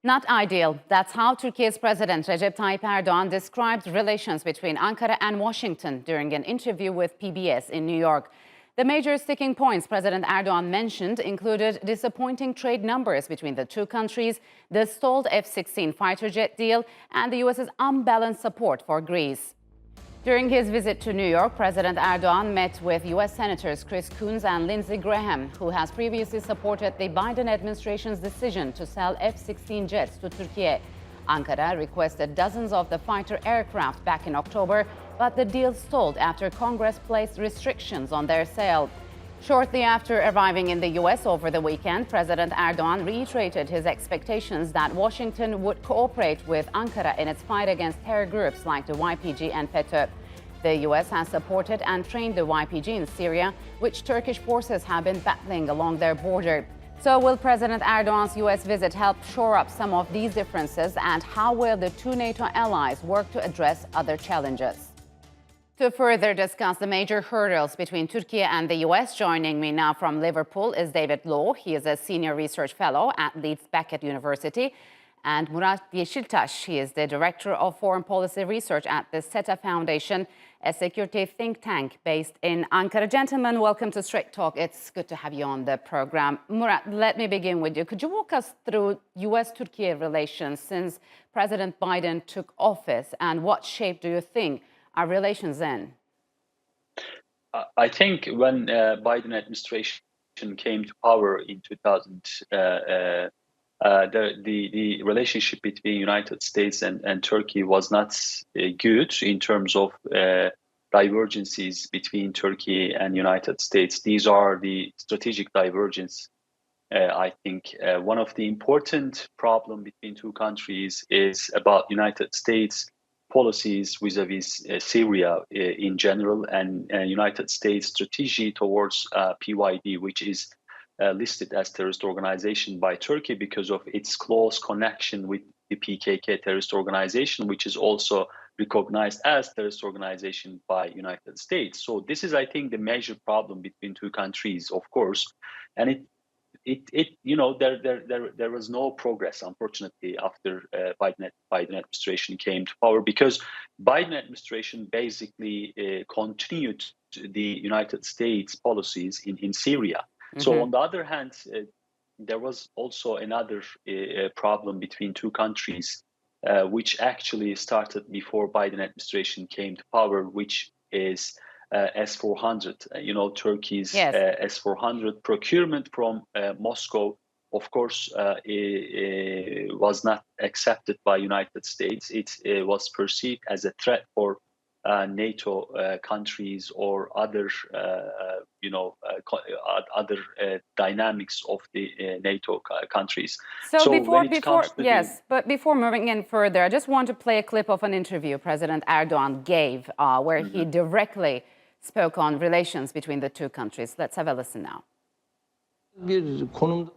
Not ideal. That's how Turkey's President Recep Tayyip Erdogan described relations between Ankara and Washington during an interview with PBS in New York. The major sticking points President Erdogan mentioned included disappointing trade numbers between the two countries, the stalled F-16 fighter jet deal, and the U.S.'s unbalanced support for Greece. During his visit to New York, President Erdogan met with U.S. Senators Coons and Lindsay, who has previously supported the Biden administration's decision to sell F-16 jets to Turkey. Ankara requested dozens of the fighter aircraft back in October, but the deal stalled after Congress placed restrictions on their sale. Shortly after arriving in the U.S. over the weekend, President Erdogan reiterated his expectations that Washington would cooperate with Ankara in its fight against terror groups like the YPG and FETÖ. The U.S. has supported and trained the YPG in Syria, which Turkish forces have been battling along their border. So will President Erdogan's U.S. visit help shore up some of these differences, and how will the two NATO allies work to address other challenges? To further discuss the major hurdles between Turkey and the U.S., joining me now from Liverpool is David Law. He is a senior research fellow at Leeds Beckett University. And Murat Yeşiltaş, he is the director of foreign policy research at the SETA Foundation, a security think tank based in Ankara. Gentlemen, welcome to Straight Talk. It's good to have you on the program. Murat, let me begin with you. Could you walk us through U.S.-Turkey relations since President Biden took office, and what shape do you think are relations in? I think when Biden administration came to power in 2000, the relationship between United States and Turkey was not good in terms of divergences between Turkey and United States. These are the strategic divergence. I think one of the important problem between two countries is about United States policies vis-a-vis Syria in general, and United States strategy towards PYD, which is listed as terrorist organization by Turkey because of its close connection with the PKK terrorist organization, which is also recognized as terrorist organization by United States. So this is, I think, the major problem between two countries, of course, and there was no progress, unfortunately, after Biden administration came to power, because Biden administration basically continued the United States policies in Syria. Mm-hmm. So on the other hand, there was also another problem between two countries, which actually started before Biden administration came to power, which is S-400, Turkey's yes. S-400 procurement from Moscow, of course, was not accepted by United States. It was perceived as a threat for NATO countries or other, other dynamics of the NATO countries. So before moving in further, I just want to play a clip of an interview President Erdogan gave, where he directly spoke on relations between the two countries. Let's have a listen now.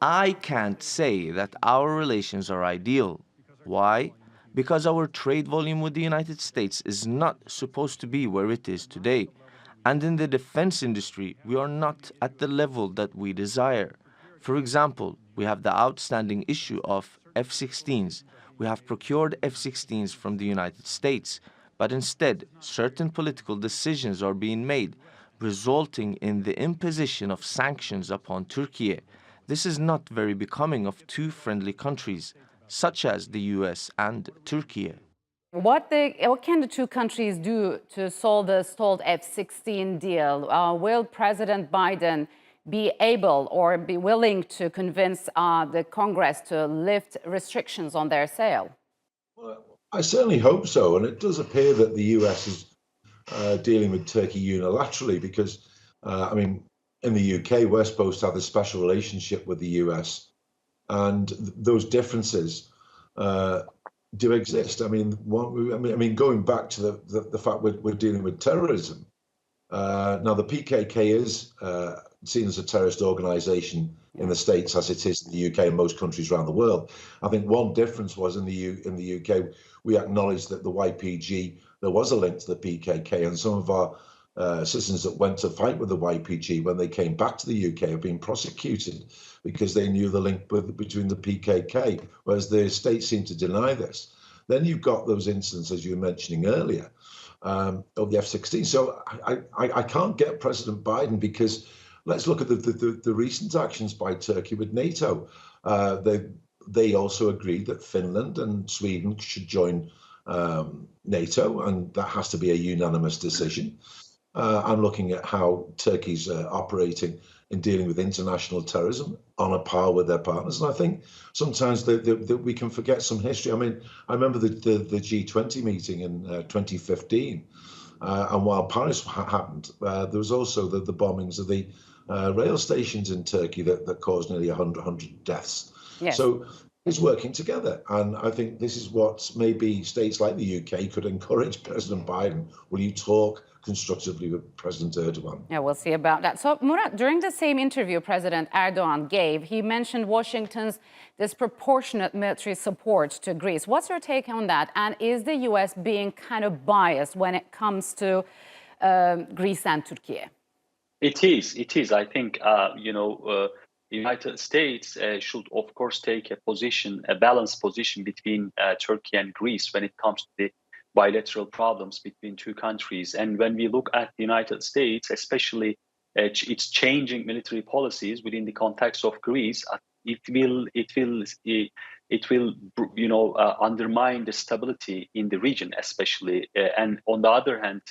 I can't say that our relations are ideal. Why? Because our trade volume with the United States is not supposed to be where it is today. And in the defense industry, we are not at the level that we desire. For example, we have the outstanding issue of F-16s. We have procured F-16s from the United States, but instead, certain political decisions are being made, resulting in the imposition of sanctions upon Turkey. This is not very becoming of two friendly countries, such as the U.S. and Turkey. What can the two countries do to solve the stalled F-16 deal? Will President Biden be able or be willing to convince the Congress to lift restrictions on their sale? Well, I certainly hope so. And it does appear that the U.S. is dealing with Turkey unilaterally because, in the UK, we're supposed to have a special relationship with the U.S. And those differences do exist. Going back to the fact we're dealing with terrorism. Now, the PKK is seen as a terrorist organization in the States, as it is in the UK and most countries around the world. I think one difference was in the UK, we acknowledged that the YPG, there was a link to the PKK, and some of our citizens that went to fight with the YPG when they came back to the UK have been prosecuted because they knew the link between the PKK, whereas the state seemed to deny this. Then you've got those incidents, as you were mentioning earlier, of the F16. So I can't get President Biden because let's look at the recent actions by Turkey with NATO. They also agreed that Finland and Sweden should join NATO, and that has to be a unanimous decision. I'm looking at how Turkey's operating in dealing with international terrorism on a par with their partners. And I think sometimes that we can forget some history. I mean, I remember the G20 meeting in 2015. And while Paris happened, there was also the bombings of the rail stations in Turkey that caused nearly 100 deaths. Yes. So it's working together. And I think this is what maybe states like the UK could encourage President Biden. Will you talk constructively with President Erdogan? Yeah, we'll see about that. So, Murat, during the same interview President Erdogan gave, he mentioned Washington's disproportionate military support to Greece. What's your take on that? And is the U.S. being kind of biased when it comes to Greece and Turkey? It is. I think, the United States should, of course, take a balanced position between Turkey and Greece when it comes to the bilateral problems between two countries. And when we look at the United States, especially its changing military policies within the context of Greece, it will undermine the stability in the region, especially. And on the other hand,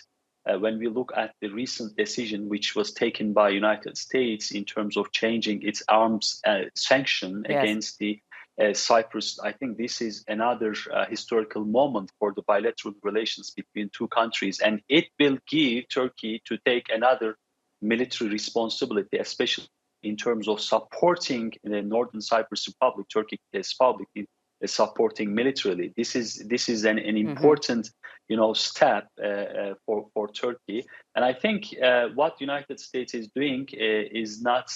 when we look at the recent decision which was taken by United States in terms of changing its arms sanction against the Cyprus, I think this is another historical moment for the bilateral relations between two countries, and it will give Turkey to take another military responsibility, especially in terms of supporting the Northern Cyprus Republic, Turkey's public, in supporting militarily. This is an important step for Turkey, and I think what United States is doing is not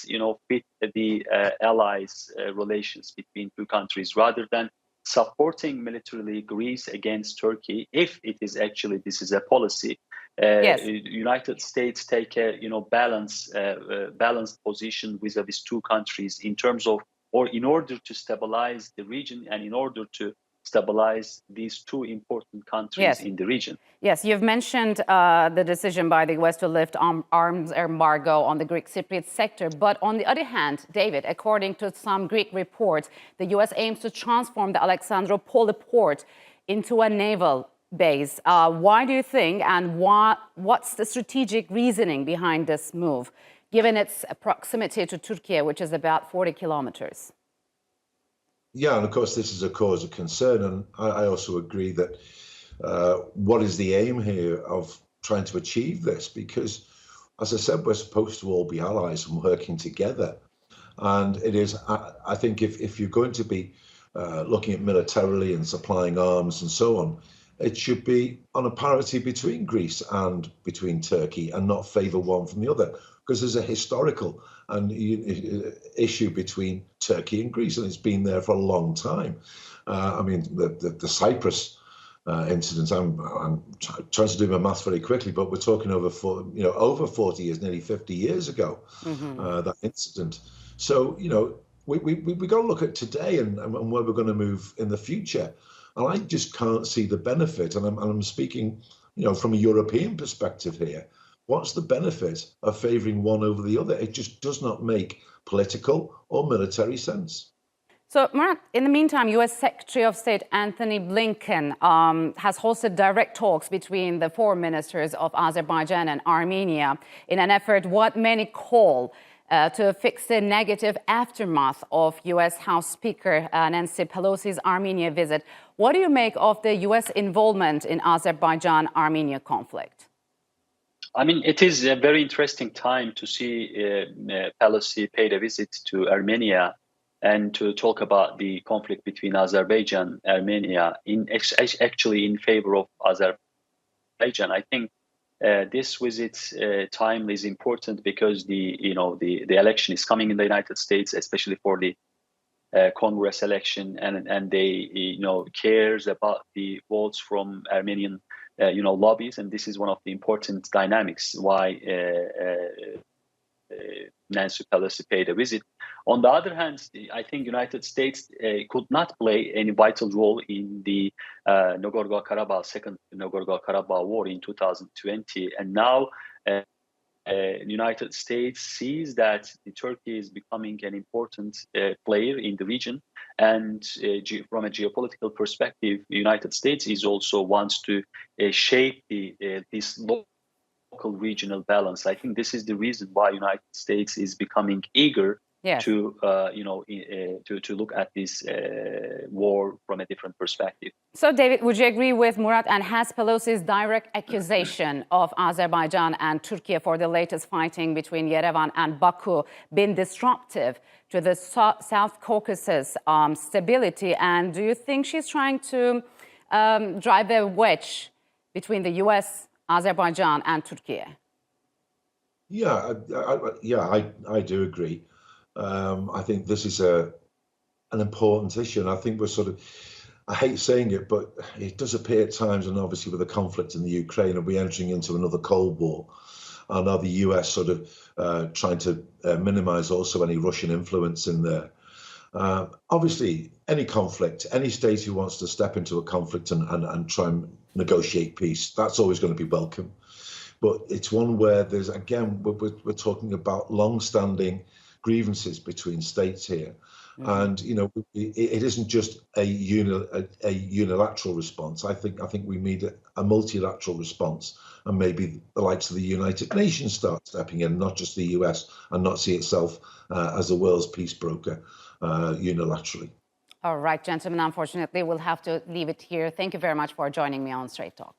fit the allies' relations between two countries, rather than supporting militarily Greece against Turkey. If it is actually this is a policy, United States take a balanced position vis-a-vis two countries in terms of, or in order to stabilize the region and in order to stabilize these two important countries in the region. Yes, you've mentioned the decision by the US to lift arms embargo on the Greek Cypriot sector. But on the other hand, David, according to some Greek reports, the US aims to transform the Alexandropoli port into a naval base. Why do you think, and what's the strategic reasoning behind this move, given its proximity to Turkey, which is about 40 kilometers? Yeah, and of course, this is a cause of concern. And I also agree that what is the aim here of trying to achieve this? Because, as I said, we're supposed to all be allies and working together. And it is, I think, if you're going to be looking at militarily and supplying arms and so on, it should be on a parity between Greece and between Turkey and not favour one from the other. Because there's a historical issue between Turkey and Greece, and it's been there for a long time. I mean, the Cyprus incident, I'm trying to do my maths very quickly, but we're talking over 40 years, nearly 50 years ago, that incident. So, we got to look at today and where we're going to move in the future. And I just can't see the benefit, and I'm speaking, from a European perspective here. What's the benefit of favouring one over the other? It just does not make political or military sense. So, Murat, in the meantime, U.S. Secretary of State Antony Blinken has hosted direct talks between the foreign ministers of Azerbaijan and Armenia in an effort what many call to fix the negative aftermath of U.S. House Speaker Nancy Pelosi's Armenia visit. What do you make of the U.S. involvement in Azerbaijan-Armenia conflict? I mean, it is a very interesting time to see Pelosi paid a visit to Armenia and to talk about the conflict between Azerbaijan and Armenia, actually in favor of Azerbaijan. I think this visit time is important because the election is coming in the United States, especially for the Congress election, and they cares about the votes from Armenian lobbies, and this is one of the important dynamics why Nancy Pelosi paid a visit. On the other hand, I think United States could not play any vital role in the second Nagorno-Karabakh war in 2020, and now United States sees that Turkey is becoming an important player in the region, and from a geopolitical perspective, the United States is also wants to shape this local regional balance. I think this is the reason why United States is becoming eager to look at this war from a different perspective. So, David, would you agree with Murat, and has Pelosi's direct accusation of Azerbaijan and Turkey for the latest fighting between Yerevan and Baku been disruptive to the South Caucasus stability? And do you think she's trying to drive a wedge between the U.S., Azerbaijan, and Turkey? Yeah, I do agree. I think this is an important issue, and I think we're sort of, I hate saying it, but it does appear at times, and obviously with the conflict in the Ukraine, are we entering into another Cold War? And are the US sort of trying to minimize also any Russian influence in there? Obviously, any conflict, any state who wants to step into a conflict and try and negotiate peace, that's always going to be welcome. But it's one where there's, again, we're talking about long-standing grievances between states here. And it isn't just a unilateral response. I think we need a multilateral response, and maybe the likes of the United Nations start stepping in, not just the US, and not see itself as the world's peace broker unilaterally. All right, gentlemen, unfortunately, we'll have to leave it here. Thank you very much for joining me on Straight Talk.